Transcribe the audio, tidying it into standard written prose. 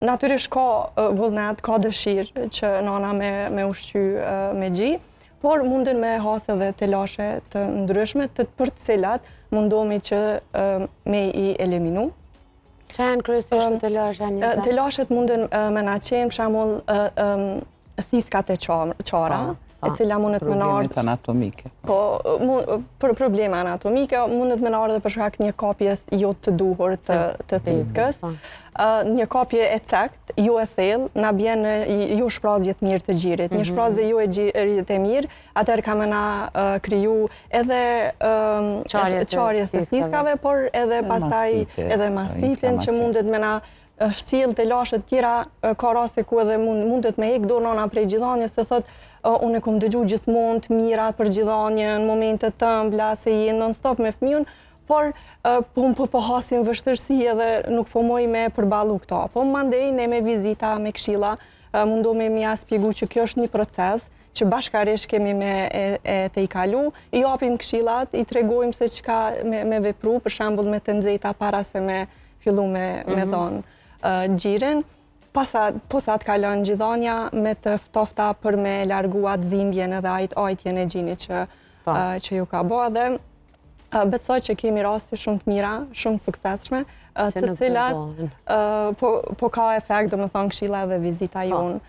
natyrisht ka vullnet, ka dëshirë që nana me ushqy me gji, por mundin me hasë edhe telashe të ndryshme për të cilat mundomi që me i eliminu. Që janë kryesisht telashe, Anisa? Telashet mundin me na qenë, për shembull, thithkat e qara, e cila mundet me ardhë... Problemet anatomike. Po, për probleme anatomike, mundet me ardhë për shkak një kapjes jo të duhur të thithkës. Një kapje e cekt, jo e thellë, na bjen jo shprazje të mirë të gjirit. Një shprazje jo e gjirit e mirë, atëherë ka me na kriju edhe qarje të thithkave, por edhe pastaj edhe mastitin që mundet me na sjell telashe të tjera, ka raste ku edhe mundet me ik dorë nana prej gjithanjes, se thot unë e kom dëgju gjithmonë të mirat për gjithanje, në momente të ëmbla, se je non-stop me fëmijën, por po hasim vështërsi edhe nuk po moj me përballu këto. Po mandej ne me vizita, me këshilla, mundohemi me ja spjegu që kjo është një proces që bashkarisht kemi me të i kalu, i japim këshillat, i tregojmë se çka me vepru, për shembull me të nxehta para se me fillu me dhënë gjirin. Posa të kalon gjithanja me të ftofta për me largu atë dhimbjen edhe ajtjen e gjinit që ju ka bë dhe besoj që kemi raste shumë të mira, shumë suksesshme, të cilat po ka efekt, domethënë këshilla dhe vizita jonë.